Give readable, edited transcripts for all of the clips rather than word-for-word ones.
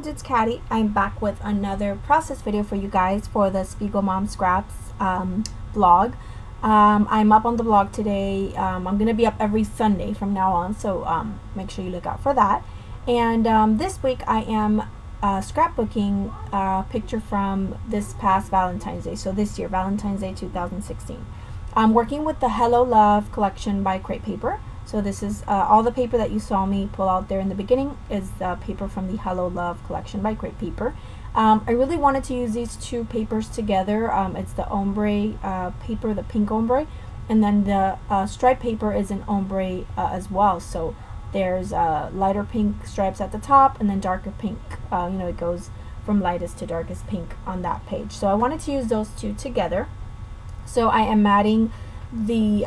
friends, it's Katty. I'm back with another process video for you guys for the Spiegelmom Scraps blog. I'm up on the blog today. I'm going to be up every Sunday from now on, so make sure you look out for that. And this week I am scrapbooking a picture from this past Valentine's Day, so this year, Valentine's Day 2016. I'm working with the Hello Love collection by Crepe Paper. So this is all the paper that you saw me pull out there in the beginning is the paper from the Hello Love collection by Crepe Paper. I really wanted to use these two papers together. It's the ombre paper, the pink ombre, and then the stripe paper is an ombre as well. So there's lighter pink stripes at the top and then darker pink. It goes from lightest to darkest pink on that page. So I wanted to use those two together. So I am matting the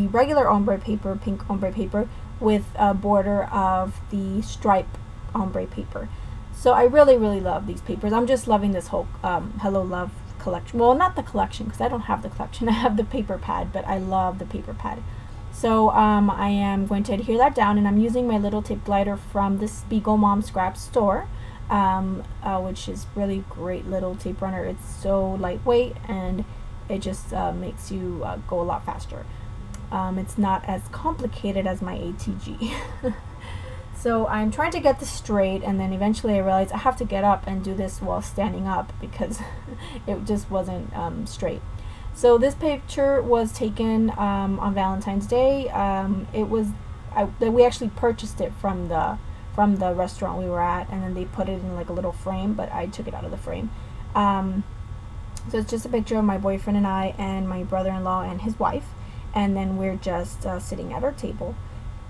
regular ombre paper, pink ombre paper, with a border of the stripe ombre paper. So I really love these papers. I'm just loving this whole Hello Love collection. Well, not the collection because I don't have the collection. I have the paper pad, but I love the paper pad. So I am going to adhere that down, and I'm using my little tape glider from the Spiegelmom Scrap store, which is really great little tape runner. It's so lightweight and it just makes you go a lot faster. It's not as complicated as my ATG. So I'm trying to get this straight, and then eventually I realized I have to get up and do this while standing up because it just wasn't straight. So this picture was taken on Valentine's Day. We actually purchased it from the restaurant we were at, and then they put it in like a little frame, but I took it out of the frame. So it's just a picture of my boyfriend and I and my brother-in-law and his wife, and then we're just sitting at our table.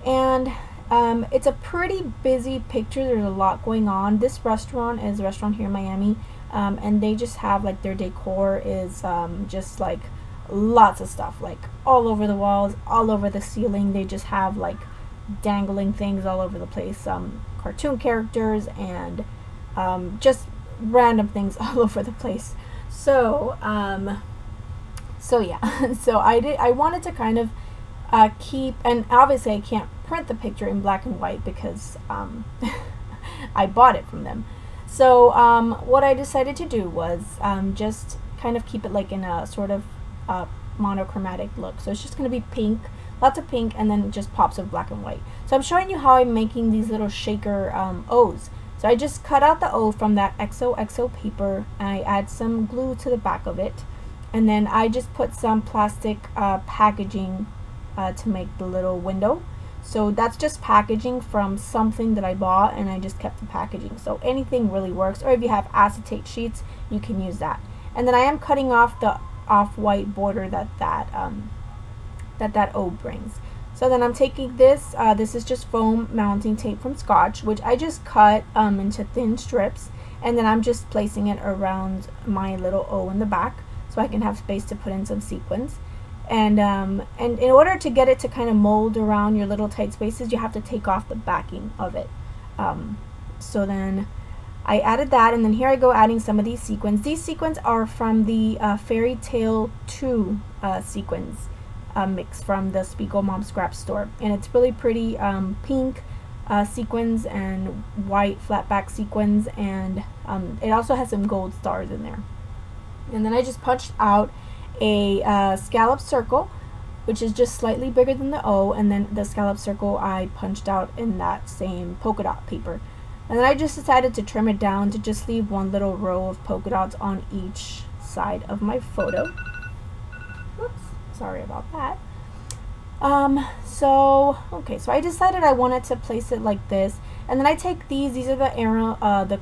And it's a pretty busy picture. There's a lot going on. This restaurant is a restaurant here in Miami, and they just have like their decor is just like lots of stuff, like all over the walls, all over the ceiling. They just have like dangling things all over the place, cartoon characters and just random things all over the place. So yeah, so I wanted to kind of keep, and obviously I can't print the picture in black and white because I bought it from them. So what I decided to do was just kind of keep it like in a sort of monochromatic look. So it's just going to be pink, lots of pink, and then just pops of black and white. So I'm showing you how I'm making these little shaker O's. So I just cut out the O from that XOXO paper, and I add some glue to the back of it, and then I just put some plastic packaging to make the little window. So that's just packaging from something that I bought, and I just kept the packaging. So anything really works, or if you have acetate sheets, you can use that. And then I am cutting off the off-white border that O brings. So then I'm taking this, this is just foam mounting tape from Scotch, which I just cut into thin strips, and then I'm just placing it around my little O in the back so I can have space to put in some sequins. And in order to get it to kind of mold around your little tight spaces, you have to take off the backing of it. So then I added that, and then here I go adding some of these sequins. These sequins are from the Fairy Tale 2 sequins mix from the Spiegelmom Scrap store, and it's really pretty pink sequins and white flat back sequins, and it also has some gold stars in there. And then I just punched out a scallop circle, which is just slightly bigger than the O, and then the scallop circle I punched out in that same polka dot paper. And then I just decided to trim it down to just leave one little row of polka dots on each side of my photo. Whoops, sorry about that. So I decided I wanted to place it like this, and then I take these are the arrow, the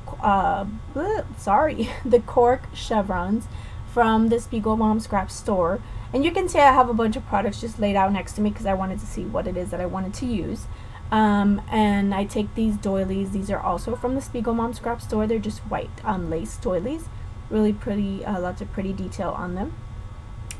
cork chevrons from the Spiegelmom Scrap store, and you can see I have a bunch of products just laid out next to me because I wanted to see what it is that I wanted to use. And I take these doilies. These are also from the Spiegelmom Scrap store. They're just white lace doilies, really pretty, lots of pretty detail on them.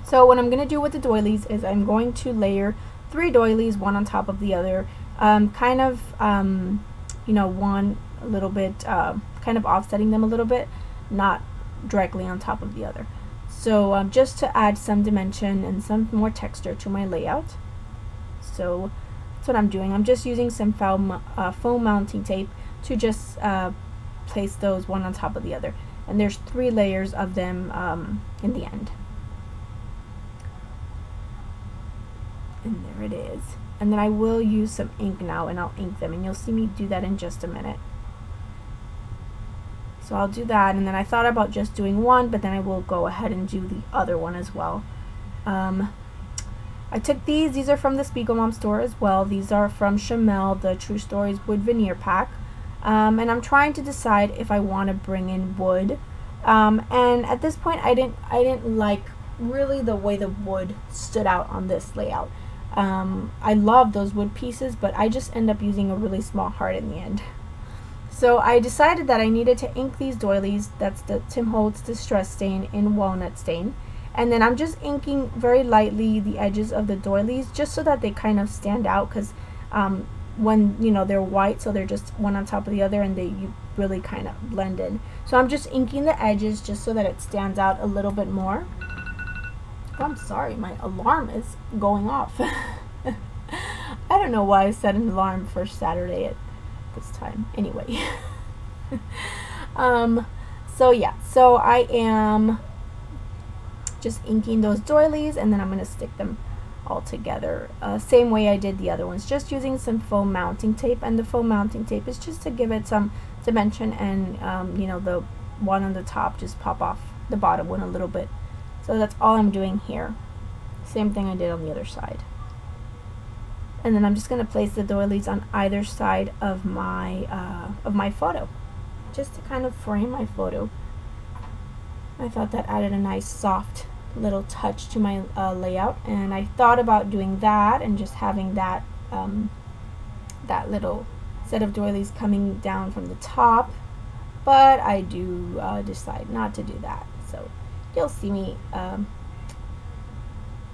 So what I'm going to do with the doilies is I'm going to layer 3 doilies, one on top of the other, kind of one a little bit kind of offsetting them a little bit, not directly on top of the other. So just to add some dimension and some more texture to my layout. So that's what I'm doing. I'm just using some foam mounting tape to just place those one on top of the other. And there's 3 layers of them in the end. And there it is. And then I will use some ink now, and I'll ink them, and you'll see me do that in just a minute. So I'll do that, and then I thought about just doing one, but then I will go ahead and do the other one as well. I took these are from the Spiegelmom store as well. These are from Chamel, the True Stories wood veneer pack. And I'm trying to decide if I want to bring in wood. And at this point I didn't like really the way the wood stood out on this layout. I love those wood pieces, but I just end up using a really small heart in the end. So I decided that I needed to ink these doilies. That's the Tim Holtz Distress Stain in Walnut Stain. And then I'm just inking very lightly the edges of the doilies just so that they kind of stand out, because when, you know, they're white, so they're just one on top of the other, and you really kind of blend in. So I'm just inking the edges just so that it stands out a little bit more. Oh, I'm sorry, my alarm is going off. I don't know why I set an alarm for Saturday at this time. Anyway. So yeah, so I am just inking those doilies, and then I'm going to stick them all together same way I did the other ones, just using some foam mounting tape. And the foam mounting tape is just to give it some dimension, and you know, the one on the top just pop off the bottom one a little bit. So that's all I'm doing here. Same thing I did on the other side. And then I'm just going to place the doilies on either side of my photo, just to kind of frame my photo. I thought that added a nice soft little touch to my layout, and I thought about doing that and just having that that little set of doilies coming down from the top, but I do decide not to do that. So you'll see me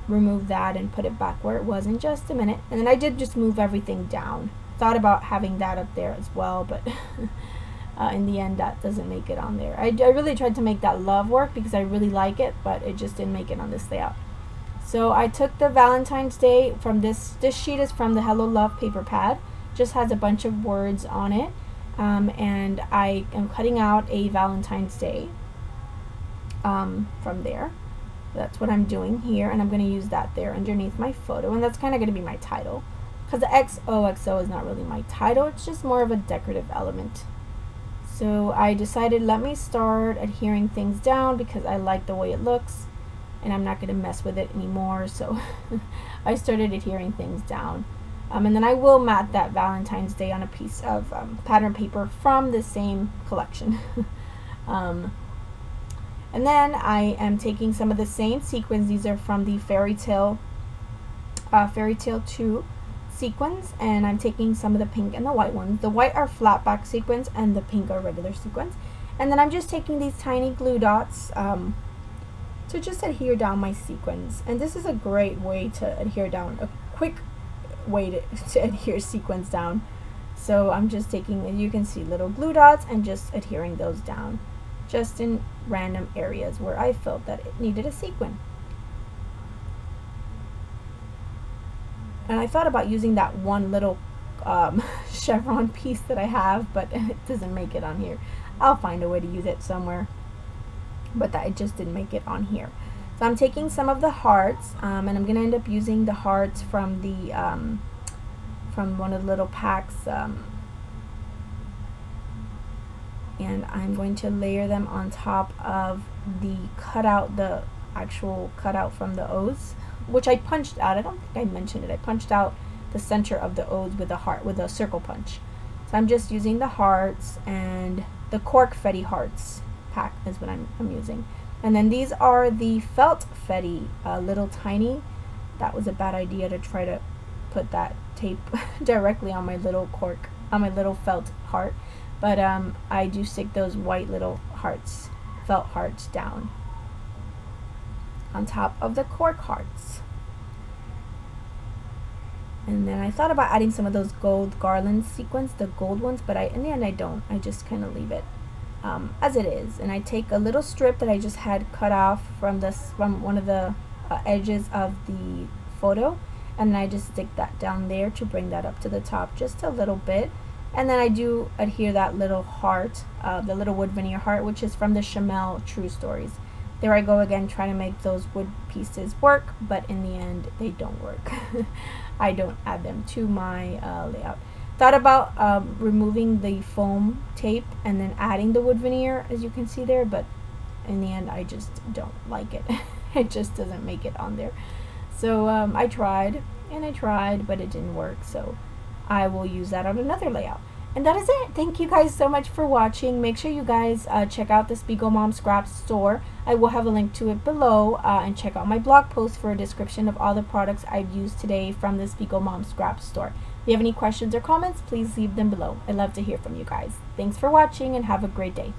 remove that and put it back where it was in just a minute. And then I did just move everything down. Thought about having that up there as well, but in the end that doesn't make it on there. I really tried to make that love work because I really like it, but it just didn't make it on this layout. So I took the Valentine's Day from this sheet is from the Hello Love paper pad. Just has a bunch of words on it, and I am cutting out a Valentine's Day from there. That's what I'm doing here, and I'm going to use that there underneath my photo, and that's kind of going to be my title, because the XOXO is not really my title, it's just more of a decorative element. So I decided, let me start adhering things down because I like the way it looks and I'm not going to mess with it anymore. So I started adhering things down. And then I will mat that Valentine's Day on a piece of pattern paper from the same collection. And then I am taking some of the same sequins. These are from the Fairy Tale 2 sequins, and I'm taking some of the pink and the white ones. The white are flat back sequins and the pink are regular sequins. And then I'm just taking these tiny glue dots to just adhere down my sequins. And this is a great way to adhere down, a quick way to adhere sequins down. So I'm just taking, as you can see, little glue dots and just adhering those down, just in random areas where I felt that it needed a sequin. And I thought about using that one little chevron piece that I have, but it doesn't make it on here. I'll find a way to use it somewhere, but that it just didn't make it on here. So I'm taking some of the hearts, and I'm going to end up using the hearts from the from one of the little packs, and I'm going to layer them on top of the cutout, the actual cutout from the O's, which I punched out. I don't think I mentioned it. I punched out the center of the O's with a heart, with a circle punch. So I'm just using the hearts, and the cork fetty hearts pack is what I'm using. And then these are the felt fetty, little tiny. That was a bad idea to try to put that tape directly on my little cork, on my little felt heart. But I do stick those white little hearts, felt hearts, down on top of the cork hearts. And then I thought about adding some of those gold garland sequins, the gold ones, but in the end I don't. I just kind of leave it as it is. And I take a little strip that I just had cut off from one of the edges of the photo, and I just stick that down there to bring that up to the top just a little bit. And then I do adhere that little heart, the little wood veneer heart, which is from the Chamel True Stories. There I go again, trying to make those wood pieces work, but in the end they don't work. I don't add them to my layout. Thought about removing the foam tape and then adding the wood veneer, as you can see there, but in the end I just don't like it. It just doesn't make it on there. So I tried and I tried, but it didn't work, so I will use that on another layout. And that is it. Thank you guys so much for watching. Make sure you guys check out the Spiegelmom Scraps store. I will have a link to it below, and check out my blog post for a description of all the products I've used today from the Spiegelmom Scraps store. If you have any questions or comments, please leave them below. I'd love to hear from you guys. Thanks for watching and have a great day.